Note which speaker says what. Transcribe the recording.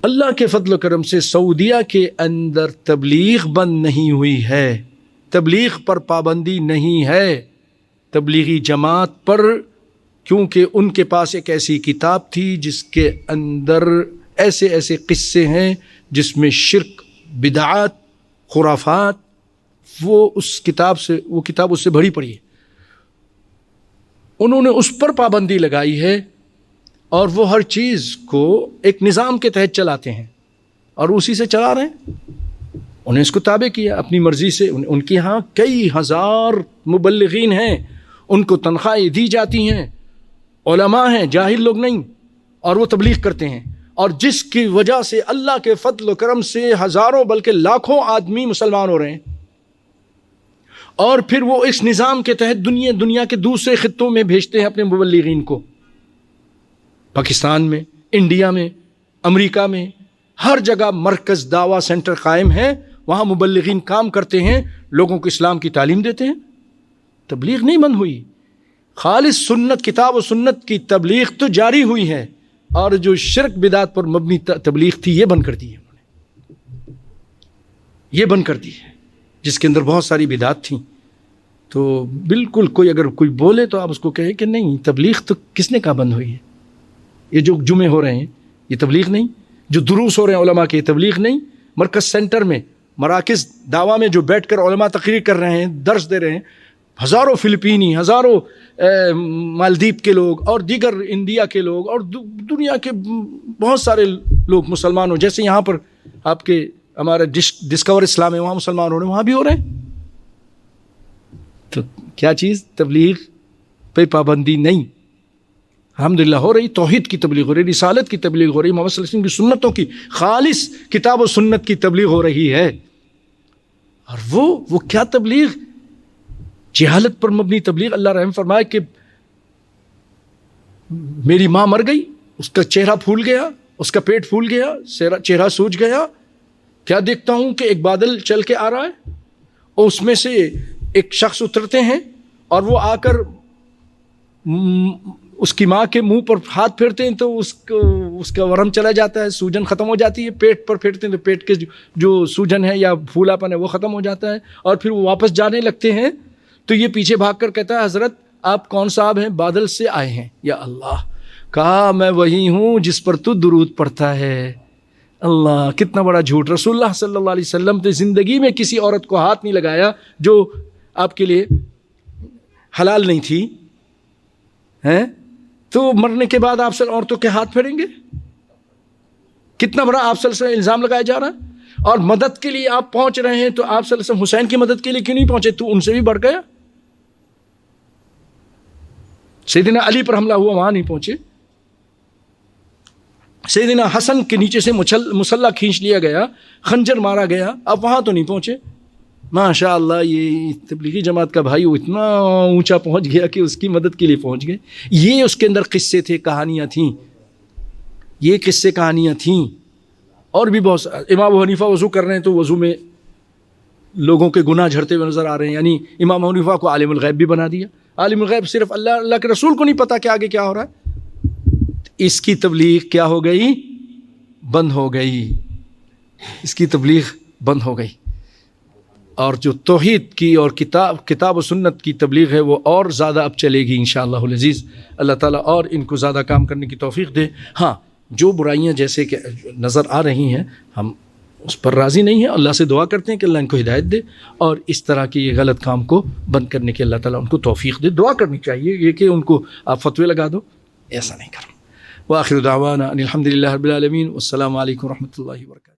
Speaker 1: اللہ کے فضل و کرم سے سعودیہ کے اندر تبلیغ بند نہیں ہوئی ہے، تبلیغ پر پابندی نہیں ہے، تبلیغی جماعت پر، کیونکہ ان کے پاس ایک ایسی کتاب تھی جس کے اندر ایسے ایسے قصے ہیں جس میں شرک، بدعات، خرافات، وہ کتاب اس سے بھری پڑی ہے، انہوں نے اس پر پابندی لگائی ہے، اور وہ ہر چیز کو ایک نظام کے تحت چلاتے ہیں اور اسی سے چلا رہے ہیں، انہیں اس کو تابع کیا اپنی مرضی سے۔ ان کے ہاں کئی ہزار مبلغین ہیں، ان کو تنخواہیں دی جاتی ہیں، علماء ہیں، جاہل لوگ نہیں، اور وہ تبلیغ کرتے ہیں، اور جس کی وجہ سے اللہ کے فضل و کرم سے ہزاروں بلکہ لاکھوں آدمی مسلمان ہو رہے ہیں، اور پھر وہ اس نظام کے تحت دنیا کے دوسرے خطوں میں بھیجتے ہیں اپنے مبلغین کو، پاکستان میں، انڈیا میں، امریکہ میں، ہر جگہ مرکز دعویٰ سینٹر قائم ہے، وہاں مبلغین کام کرتے ہیں، لوگوں کو اسلام کی تعلیم دیتے ہیں۔ تبلیغ نہیں بند ہوئی، خالص سنت، کتاب و سنت کی تبلیغ تو جاری ہوئی ہے، اور جو شرک بدعت پر مبنی تبلیغ تھی یہ بند کر دی ہے انہوں نے، یہ بند کر دی ہے، جس کے اندر بہت ساری بدعات تھیں۔ تو بالکل اگر کوئی بولے تو آپ اس کو کہیں کہ نہیں، تبلیغ تو کس نے کہا بند ہوئی ہے؟ یہ جو جمعے ہو رہے ہیں یہ تبلیغ نہیں، جو دروس ہو رہے ہیں علماء کے، یہ تبلیغ نہیں، مرکز سینٹر میں، مراکز دعویٰ میں جو بیٹھ کر علماء تقریر کر رہے ہیں، درس دے رہے ہیں، ہزاروں فلپینی، ہزاروں مالدیپ کے لوگ اور دیگر انڈیا کے لوگ اور دنیا کے بہت سارے لوگ مسلمان ہو، جیسے یہاں پر آپ کے ہمارا ڈسکور اسلام ہے، وہاں مسلمان ہو رہے ہیں، وہاں بھی ہو رہے ہیں۔ تو کیا چیز؟ تبلیغ پہ پابندی نہیں، الحمدللہ ہو رہی، توحید کی تبلیغ ہو رہی، رسالت کی تبلیغ ہو رہی، محمد صلی اللہ علیہ وسلم کی سنتوں کی، خالص کتاب و سنت کی تبلیغ ہو رہی ہے۔ اور وہ کیا تبلیغ؟ جہالت پر مبنی تبلیغ۔ اللہ رحم فرمائے کہ میری ماں مر گئی، اس کا چہرہ پھول گیا، اس کا پیٹ پھول گیا، چہرہ سوج گیا، کیا دیکھتا ہوں کہ ایک بادل چل کے آ رہا ہے، اور اس میں سے ایک شخص اترتے ہیں، اور وہ آ کر اس کی ماں کے منہ پر ہاتھ پھیرتے ہیں تو اس کا ورم چلا جاتا ہے، سوجن ختم ہو جاتی ہے، پیٹ پر پھیرتے ہیں تو پیٹ کے جو سوجن ہے یا پھولاپن ہے وہ ختم ہو جاتا ہے، اور پھر وہ واپس جانے لگتے ہیں تو یہ پیچھے بھاگ کر کہتا ہے حضرت آپ کون صاحب ہیں؟ بادل سے آئے ہیں۔ یا اللہ، کہا میں وہی ہوں جس پر تو درود پڑھتا ہے۔ اللہ، کتنا بڑا جھوٹ! رسول اللہ صلی اللہ علیہ وسلم نے زندگی میں کسی عورت کو ہاتھ نہیں لگایا جو آپ کے لیے حلال نہیں تھی، ہیں؟ تو مرنے کے بعد آپ سے عورتوں کے ہاتھ پھیریں گے؟ کتنا بڑا آپ صلی اللہ علیہ وسلم الزام لگایا جا رہا ہے۔ اور مدد کے لیے آپ پہنچ رہے ہیں تو آپ صلی اللہ علیہ وسلم حسین کی مدد کے لیے کیوں نہیں پہنچے؟ تو ان سے بھی بڑھ گیا۔ سیدنا علی پر حملہ ہوا، وہاں نہیں پہنچے۔ سیدنا حسن کے نیچے سے مسلح کھینچ لیا گیا، خنجر مارا گیا، اب وہاں تو نہیں پہنچے۔ ماشاء اللہ، یہ تبلیغی جماعت کا بھائی وہ اتنا اونچا پہنچ گیا کہ اس کی مدد کے لیے پہنچ گئے۔ یہ اس کے اندر قصے تھے، کہانیاں تھیں، یہ قصے کہانیاں تھیں، اور بھی بہت سارے۔ امام ابو حنیفہ وضو کر رہے ہیں تو وضو میں لوگوں کے گناہ جھڑتے ہوئے نظر آ رہے ہیں، یعنی امام ابو حنیفہ کو عالم الغیب بھی بنا دیا۔ عالم الغیب صرف اللہ کے رسول کو نہیں پتا کہ آگے کیا ہو رہا ہے۔ اس کی تبلیغ کیا ہو گئی؟ بند ہو گئی، اس کی تبلیغ بند ہو گئی۔ اور جو توحید کی اور کتاب و سنت کی تبلیغ ہے وہ اور زیادہ اب چلے گی انشاءاللہ العزیز۔ اللہ تعالیٰ اور ان کو زیادہ کام کرنے کی توفیق دے۔ ہاں، جو برائیاں جیسے کہ نظر آ رہی ہیں ہم اس پر راضی نہیں ہیں، اللہ سے دعا کرتے ہیں کہ اللہ ان کو ہدایت دے، اور اس طرح کی یہ غلط کام کو بند کرنے کے اللہ تعالیٰ ان کو توفیق دے۔ دعا کرنی چاہیے، یہ کہ ان کو آپ فتوے لگا دو، ایسا نہیں کرو۔ وآخر دعوانا ان الحمد للہ رب العالمین، والسلام علیکم ورحمۃ اللہ وبرکاتہ۔